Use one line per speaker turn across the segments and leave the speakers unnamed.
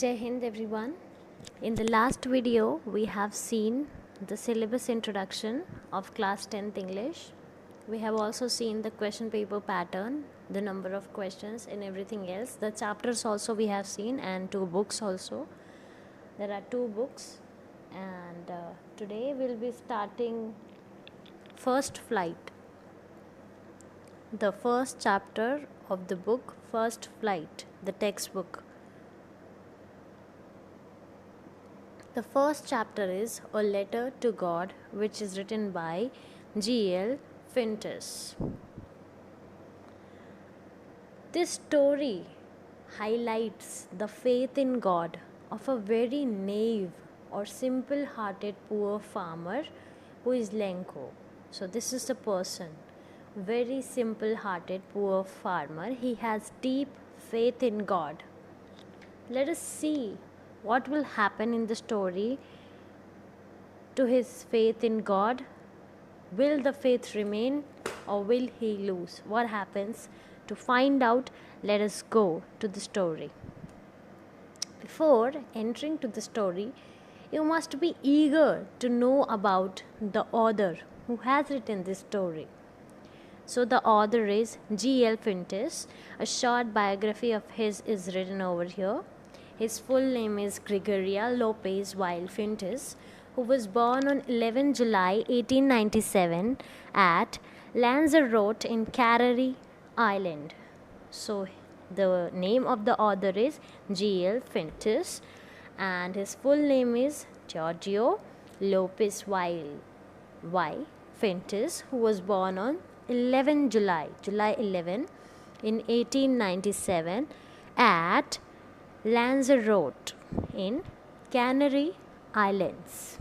Jai Hind everyone. In the last video we have seen the syllabus introduction of class 10th English. We have also seen the question paper pattern, the number of questions and everything else. The chapters also we have seen and 2 books also. There are 2 books and today we'll be starting First Flight. The first chapter of the book First Flight, the textbook. The first chapter is A Letter to God, which is written by G.L. Fintis. This story highlights the faith in God of a very naive or simple-hearted poor farmer who is Lenko. So this is the person, very simple-hearted poor farmer. He has deep faith in God. Let us see what will happen in the story to his faith in God. Will the faith remain or will he lose? What happens? To find out, let us go to the story. Before entering to the story, you must be eager to know about the author who has written this story. So the author is G.L. Fintis. A short biography of his is written over here. His full name is Gregoria Lopez Weil Fintis, who was born on 11 July 1897 at Lanzarote in Canary Island. So the name of the author is G.L. Fintis and his full name is Giorgio Lopez Weil Fintis, who was born on 11 July 11 in 1897 at Lanzarote in Canary Islands.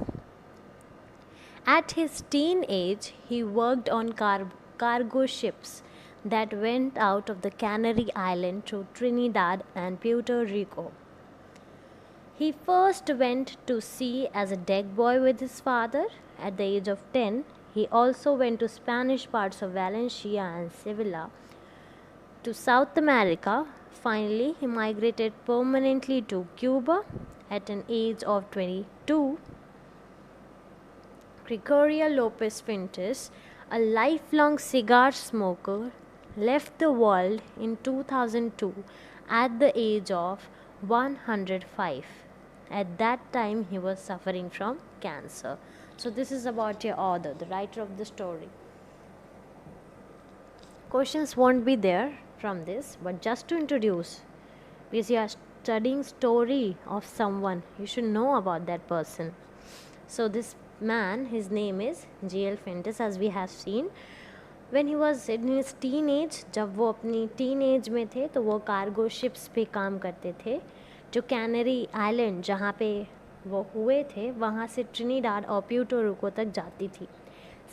At his teen age, he worked on cargo ships that went out of the Canary Island to Trinidad and Puerto Rico. He first went to sea as a deck boy with his father. At the age of 10, he also went to Spanish parts of Valencia and Sevilla. To South America. Finally, he migrated permanently to Cuba at an age of 22. Gregoria Lopez Fintis, a lifelong cigar smoker, left the world in 2002 at the age of 105. At that time, he was suffering from cancer. So this is about your author, the writer of the story. Questions won't be there from this, but just to introduce, because you are studying story of someone, you should know about that person. So this man, his name is G.L. Fintis, as we have seen. When he was in his teenage, जब वो अपनी teenage में थे तो वो cargo ships पे काम करते थे जो कैनरी आइलैंड जहाँ पे वो हुए थे वहाँ से ट्रिनिडाड और प्यूर्टो रिको तक जाती थी.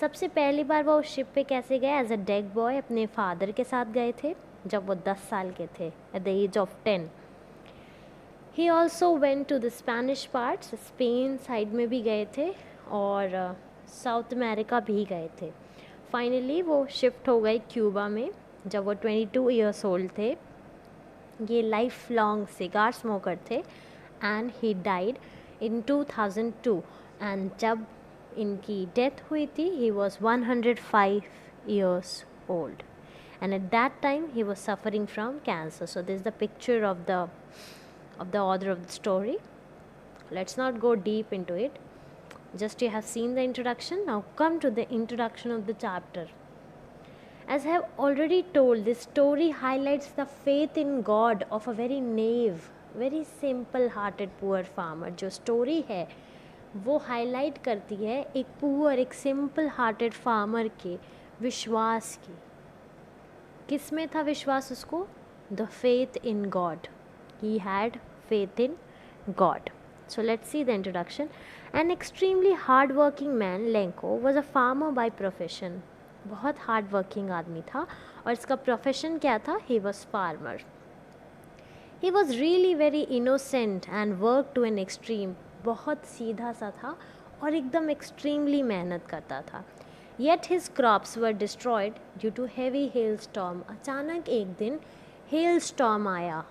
सबसे पहली बार वो शिप पे कैसे गए? एज अ डेक बॉय अपने फादर के साथ गए थे जब वो 10 साल के थे, at the age of 10. He also went to the Spanish parts, Spain side में भी गए थे और साउथ अमेरिका भी गए थे. फाइनली वो शिफ्ट हो गए क्यूबा में जब वो 22 ईयर्स ओल्ड थे. ये लाइफ लॉन्ग सिगार स्मोकर थे and he died in 2002 and जब इनकी डेथ हुई थी he was 105 years old and at that time he was suffering from cancer. So this is the picture of the author of the story. Let's not go deep into it, just you have seen the introduction. Now come to the introduction of the chapter. As I have already told, this story highlights the faith in God of a very naive, very simple hearted poor farmer. जो story है वो highlight करती है एक poor, एक simple hearted farmer के विश्वास की. किस में था विश्वास उसको? The faith in God. He had faith in God. So let's see the introduction. An extremely hard working man Lencho was a farmer by profession. बहुत हार्ड वर्किंग आदमी था और इसका प्रोफेशन क्या था? He was farmer. He was really very innocent and work to an extreme. बहुत सीधा सा था और एकदम एक्सट्रीमली मेहनत करता था. Yet his crops were destroyed due to heavy hail storm. अचानक एक दिन हेल स्टॉर्म आया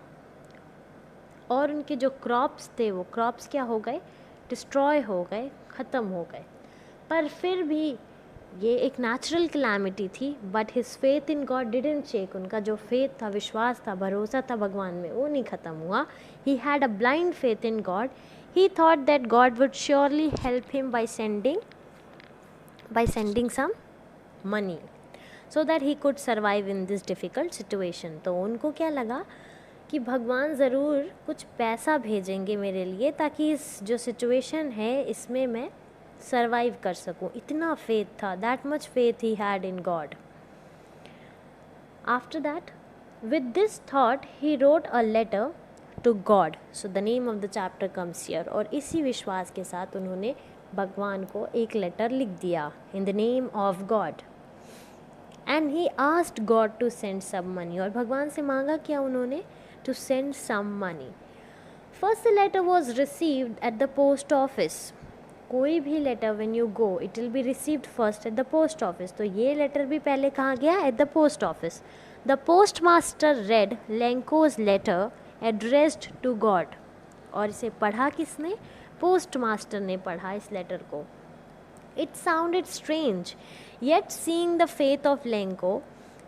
और उनके जो क्रॉप्स थे वो क्रॉप्स क्या हो गए, डिस्ट्रॉय हो गए, ख़त्म हो गए। पर फिर भी ये एक नेचुरल कैलामिटी थी, but his faith in God didn't shake. उनका जो फेथ था, विश्वास था, भरोसा था भगवान में, वो नहीं ख़त्म हुआ। He had a blind faith in God. He thought that God would surely help him by sending some money so that he could survive in this difficult situation. तो उनको क्या लगा कि भगवान ज़रूर कुछ पैसा भेजेंगे मेरे लिए, ताकि इस जो सिचुएशन है इसमें मैं सर्वाइव कर सकूं। इतना फेथ था, that much faith he had in God. After that, with this thought he wrote a letter to God. So the name of the chapter comes here. और इसी विश्वास के साथ उन्होंने भगवान को एक लेटर लिख दिया, in the name of God. And he asked God to send some money. और भगवान से मांगा क्या उन्होंने, to send some money. First the letter was received at the post office. कोई भी letter when you go it will be received first at the post office. तो ये लेटर भी पहले कहाँ गया, at the post office. The postmaster read Lencho's letter addressed to God. और इसे पढ़ा किसने, पोस्ट मास्टर ने पढ़ा इस लेटर को। It sounded strange, yet seeing the faith of Lenko,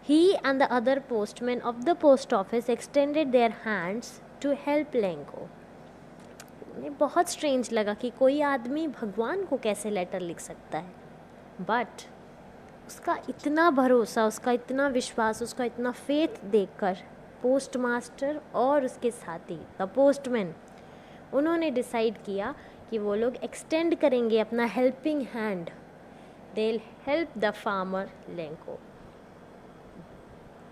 he and the other postmen of the post office extended their hands to help Lenko. उन्हें बहुत स्ट्रेंज लगा कि कोई आदमी भगवान को कैसे लेटर लिख सकता है, बट उसका इतना भरोसा, उसका इतना विश्वास, उसका इतना फेथ देखकर पोस्ट मास्टर और उसके साथी द पोस्टमैन, उन्होंने डिसाइड किया कि वो लोग एक्सटेंड करेंगे अपना helping hand. They will help the farmer Lencho.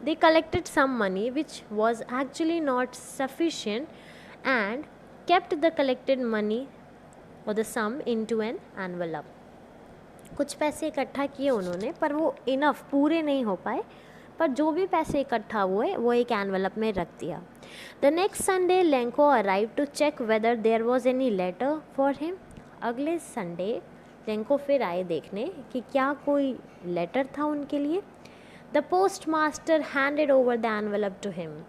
They collected some money which was actually not sufficient and kept the collected money or the sum into an envelope. कुछ पैसे इकट्ठा किए उन्होंने, पर वो इनफ पूरे नहीं हो पाए, पर जो भी पैसे इकट्ठा हुए वो एक एनवेलप में रख दिया। The next Sunday Lencho arrive to check whether there was any letter for him. अगले संडे लेंको फिर आए देखने कि क्या कोई लेटर था उनके लिए। The postmaster handed over the envelope to him.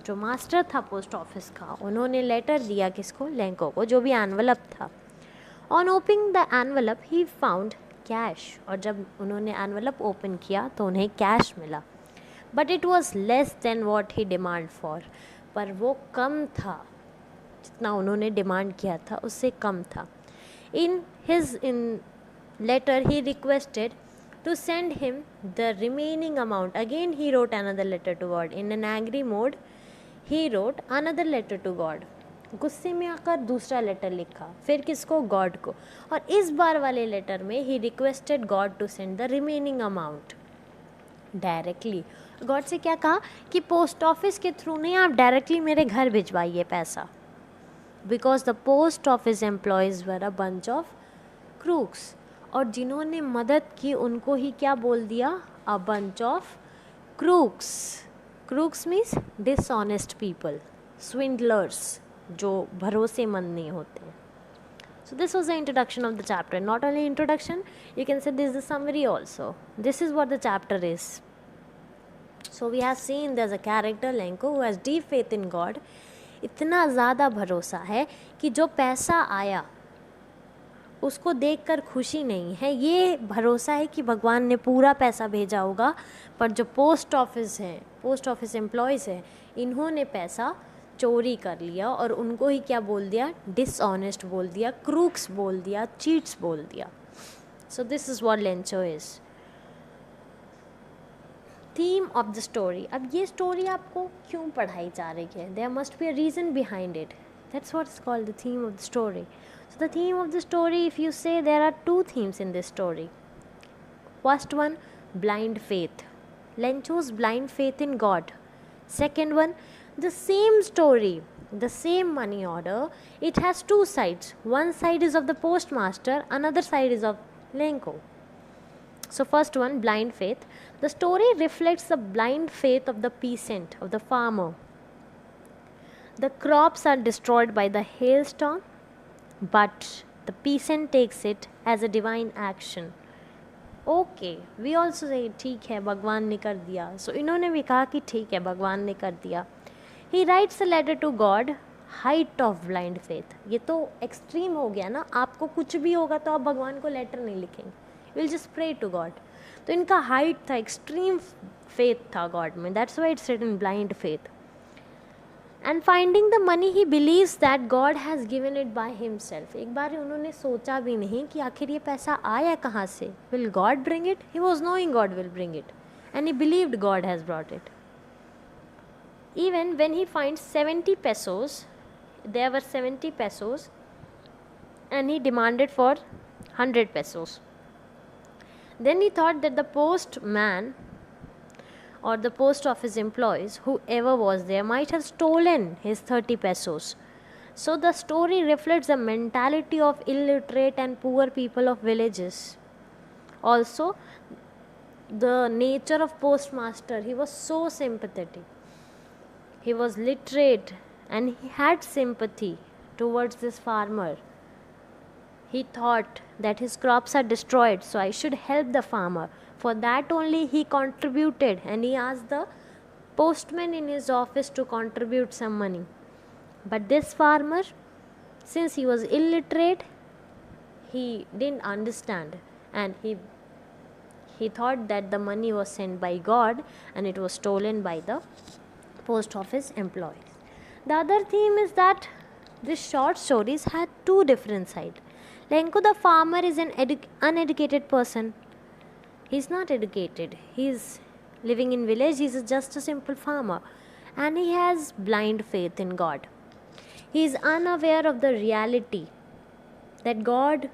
जो मास्टर था पोस्ट ऑफिस का, उन्होंने लेटर दिया किसको, लेंको को, जो भी एनवेलप था। On opening the envelope he found cash. और जब उन्होंने एनवेलप ओपन किया तो उन्हें कैश मिला, but it was less than what he demand for. पर वो कम था, जितना उन्होंने डिमांड किया था उससे कम था। In letter he requested to send him the remaining amount. Again he wrote another letter to God. In an angry mode he wrote another letter to God. गुस्से में आकर दूसरा लेटर लिखा, फिर किसको, गॉड को। और इस बार वाले लेटर में ही requested God to send the remaining amount directly. God से क्या कहा कि पोस्ट ऑफिस के थ्रू नहीं, आप डायरेक्टली मेरे घर भिजवाइए पैसा, because the post office employees were a bunch of crooks. और जिन्होंने मदद की उनको ही क्या बोल दिया, a bunch of crooks. Crooks means dishonest people, swindlers, जो भरोसेमंद नहीं होते। So this was the introduction of the chapter. Not only introduction, you can say this the summary also. This is what the chapter is. So we have seen there is a character Lencho who has deep faith in God. इतना ज़्यादा भरोसा है कि जो पैसा आया उसको देखकर खुशी नहीं है, ये भरोसा है कि भगवान ने पूरा पैसा भेजा होगा। पर जो पोस्ट ऑफिस हैं, पोस्ट ऑफिस एम्प्लॉयज़ हैं, इन्होंने पैसा चोरी कर लिया और उनको ही क्या बोल दिया, डिसऑनेस्ट बोल दिया, क्रूक्स बोल दिया, चीट्स बोल दिया। So this is what Lencho is. Theme of the story. अब ये स्टोरी आपको क्यों पढ़ाई जा रही है, there must be a reason behind it. That's what is called the theme of the story. So the theme of the story, if you say, there are two themes in this story. First one, blind faith. Lencho's blind faith in God. Second one, the same story, the same money order. It has two sides. One side is of the postmaster, another side is of Lenko. So first one, blind faith. The story reflects the blind faith of the peasant, of the farmer. The crops are destroyed by the hailstorm, but the peasant takes it as a divine action. Okay, we also say ठीक है भगवान ने कर दिया। So इन्होंने भी कहा कि ठीक है भगवान ने कर दिया। He writes a letter to God height of blind faith. ये तो एक्सट्रीम हो गया ना, आपको कुछ भी होगा तो आप भगवान को लेटर नहीं लिखेंगे, will just pray to God. तो इनका हाइट था, एक्सट्रीम फेथ था गॉड में, that's why it's written blind faith. And finding the money he believes that God has given it by himself. एक बार उन्होंने सोचा भी नहीं कि आखिर ये पैसा आया कहाँ से, will God bring it, he was knowing God will bring it and he believed God has brought it. Even when he finds 70 pesos, there were 70 pesos and he demanded for 100 pesos. Then he thought that the postman or the post office employees, whoever was there, might have stolen his 30 pesos. So the story reflects the mentality of illiterate and poor people of villages. Also, the nature of postmaster, he was so sympathetic. He was literate and he had sympathy towards this farmer. He thought that his crops are destroyed, so I should help the farmer. For that only he contributed, and he asked the postman in his office to contribute some money. But this farmer, since he was illiterate, he didn't understand, and he thought that the money was sent by God and it was stolen by the post office employees. The other theme is that these short stories had two different sides. Lenko the farmer is an uneducated person. He's not educated. He's living in village. He's just a simple farmer. And he has blind faith in God. He is unaware of the reality that God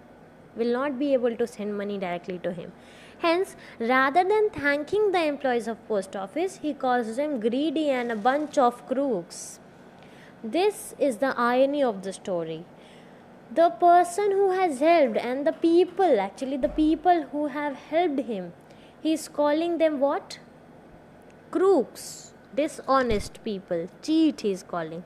will not be able to send money directly to him. Hence, rather than thanking the employees of post office, he calls them greedy and a bunch of crooks. This is the irony of the story. The person who has helped and the people who have helped him, he is calling them what? Crooks, dishonest people, cheat he is calling.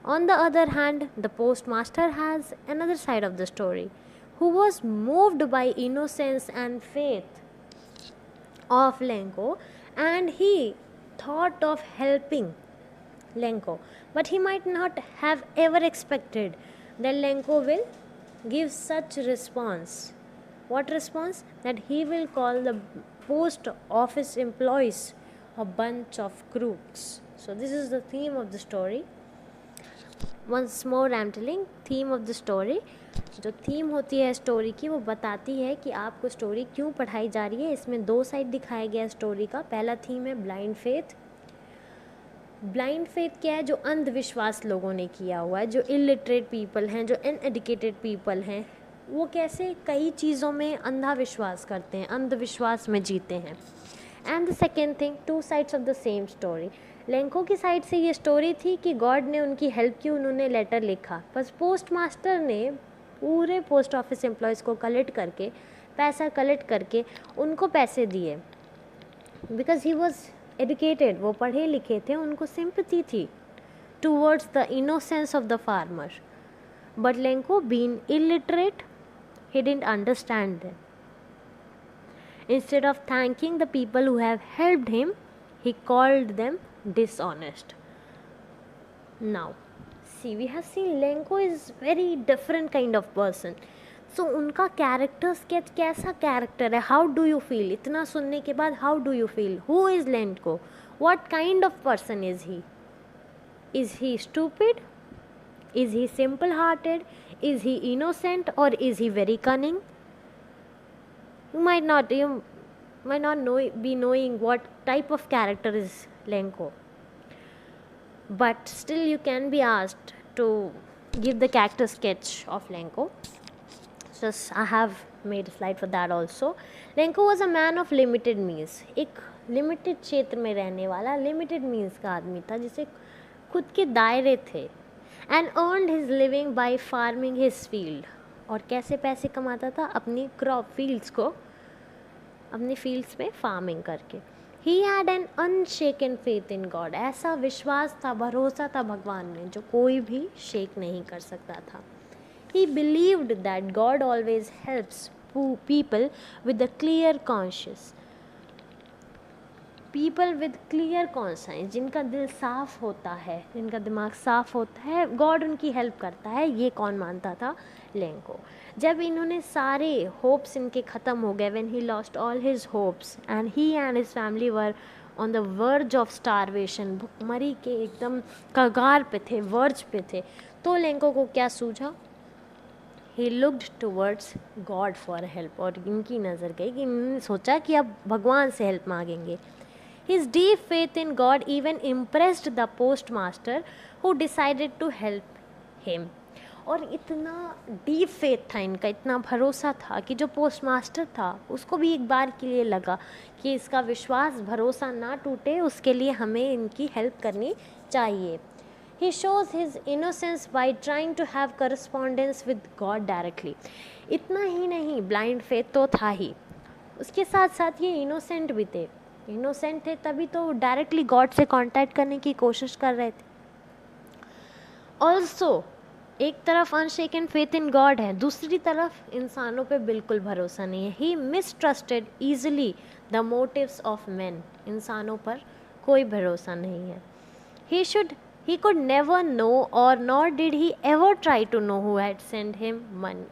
On the other hand, the postmaster has another side of the story, who was moved by innocence and faith of Lenko, and he thought of helping Lenko, but he might not have ever expected that Lenko will give such response. What response? That he will call the post office employees a bunch of crooks. So this is the theme of the story. Once more I am telling theme of the story. जो theme होती है story की, वो बताती है कि आपको story क्यों पढ़ाई जा रही है। इसमें दो साइड दिखाया गया है स्टोरी का। पहला थीम है ब्लाइंड फेथ। ब्लाइंड फेथ क्या है? जो अंधविश्वास लोगों ने किया हुआ है, जो इलिटरेट पीपल हैं, जो अनएडुकेटेड पीपल हैं, वो कैसे कई चीज़ों में अंधा विश्वास करते हैं, अंधविश्वास में जीते हैं। And the second thing, two sides of the same story. Lanco की साइड से ये स्टोरी थी कि गॉड ने उनकी हेल्प की, उन्होंने लेटर लिखा, बस पोस्टमास्टर ने पूरे पोस्ट ऑफिस एम्प्लॉयज़ को कलेक्ट करके, पैसा कलेक्ट करके उनको पैसे दिए, बिकॉज ही वॉज एडुकेटेड, वो पढ़े लिखे थे, उनको सिंपैथी थी towards the innocence of the farmer. But Lanco being illiterate, he didn't understand them. Instead of thanking the people who have helped him, he called them dishonest. Now, see, we have seen Lenko is very different kind of person. So उनका character sketch कैसा character है? How do you feel? इतना सुनने के बाद how do you feel? Who is Lanco? What kind of person is he? Is he stupid? Is he simple-hearted? Is he innocent, or is he very cunning? You might not be knowing what type of character is Lenko, but still you can be asked to give the character sketch of Lenko. Just I have made a slide for that also. Lenko was a man of limited means. एक limited क्षेत्र में रहने वाला limited means का आदमी था, जिसे खुद के दायरे थे, and earned his living by farming his field. और कैसे पैसे कमाता था? अपनी क्रॉप फील्ड्स को, अपनी फील्ड्स में फार्मिंग करके। He had an unshaken faith in God. ऐसा विश्वास था, भरोसा था भगवान में, जो कोई भी शेक नहीं कर सकता था। He believed that God always helps people with a clear conscience. People with clear conscience, जिनका दिल साफ होता है, जिनका दिमाग साफ होता है, गॉड उनकी हेल्प करता है। ये कौन मानता था? लेंको। जब इन्होंने सारे होप्स इनके ख़त्म हो गए, when he lost all his hopes and he and his family were on the verge of starvation, भुखमरी के एकदम कगार पे थे, वर्ज पे थे, तो लेंको को क्या सूझा? He looked towards God for help, और इनकी नज़र गई कि इन्होंने सोचा कि अब भगवान से हेल्प मांगेंगे। His deep faith in God even impressed the postmaster, who decided to help him. और इतना डीप फेथ था इनका, इतना भरोसा था कि जो पोस्टमास्टर था उसको भी एक बार के लिए लगा कि इसका विश्वास भरोसा ना टूटे, उसके लिए हमें इनकी हेल्प करनी चाहिए। He shows his innocence by trying to have correspondence with God directly. इतना ही नहीं, ब्लाइंड फेथ तो था ही, उसके साथ साथ ये इनोसेंट भी थे। इनोसेंट थे तभी तो डायरेक्टली गॉड से कांटेक्ट करने की कोशिश कर रहे थे। ऑल्सो एक तरफ अनशेकन फेथ इन गॉड है, दूसरी तरफ इंसानों पे बिल्कुल भरोसा नहीं है। He mistrusted easily the motives of man, इंसानों पर कोई भरोसा नहीं है। ही कुड नेवर नो और nor did he ever try to know who had send him money.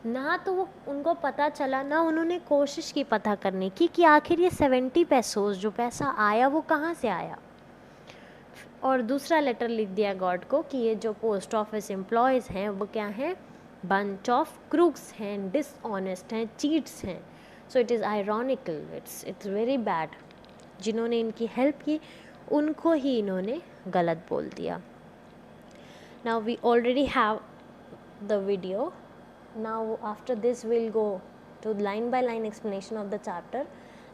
ना तो वो उनको पता चला, ना उन्होंने कोशिश की पता करने की कि आखिर ये 70 पैसों जो पैसा आया वो कहाँ से आया। और दूसरा लेटर लिख दिया गॉड को कि ये जो पोस्ट ऑफिस एम्प्लॉयज़ हैं वो क्या हैं? बंच ऑफ क्रूक्स हैं, डिसऑनेस्ट हैं, चीट्स हैं। So it is ironical, it's very bad. जिन्होंने इनकी हेल्प की उनको ही इन्होंने गलत बोल दिया। Now we already have the video. Now after this we'll go to line by line explanation of the chapter.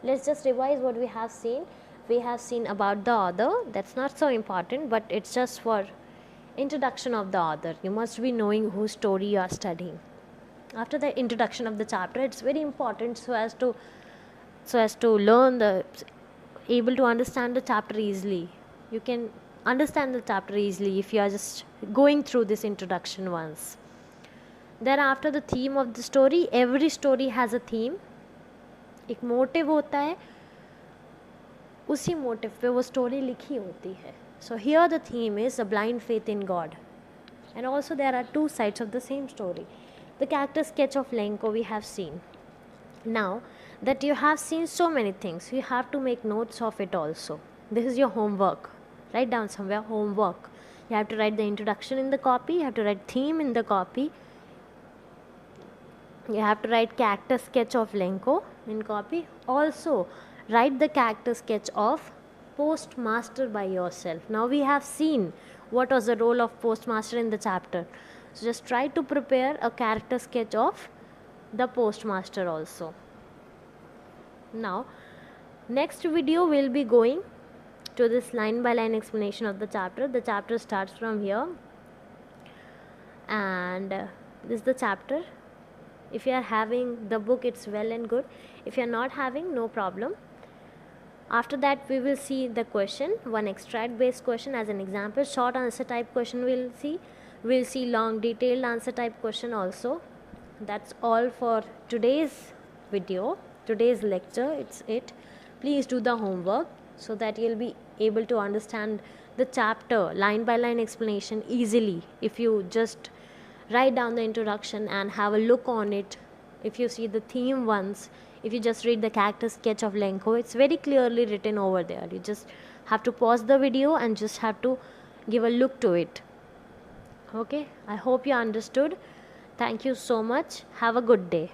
Let's just revise what we have seen. We have seen about the author, that's not so important, but it's just for introduction of the author. You must be knowing whose story you are studying. After the introduction of the chapter, it's very important so as to learn able to understand the chapter easily. You can understand the chapter easily if you are just going through this introduction once. Then after the theme of the story, every story has a theme. एक motive होता है, उसी motive पे वो story लिखी होती है. So here the theme is a blind faith in God. And also there are two sides of the same story. The character sketch of Lenko we have seen. Now that you have seen so many things, you have to make notes of it also. This is your homework. Write down somewhere homework. You have to write the introduction in the copy, you have to write theme in the copy. You have to write character sketch of Lenko in copy. Also write the character sketch of postmaster by yourself. Now we have seen what was the role of postmaster in the chapter. So just try to prepare a character sketch of the postmaster also. Now next video will be going to this line by line explanation of the chapter. The chapter starts from here and this is the chapter. If you are having the book, it's well and good. If you are not having, no problem. After that we will see the question, one extract based question as an example. Short answer type question we'll see long detailed answer type question also. That's all for today's video, today's lecture. It's it. Please do the homework so that you'll be able to understand the chapter line by line explanation easily if you just write down the introduction and have a look on it. If you see the theme once, if you just read the character sketch of Lenko, it's very clearly written over there. You just have to pause the video and just have to give a look to it. Okay, I hope you understood. Thank you so much. Have a good day.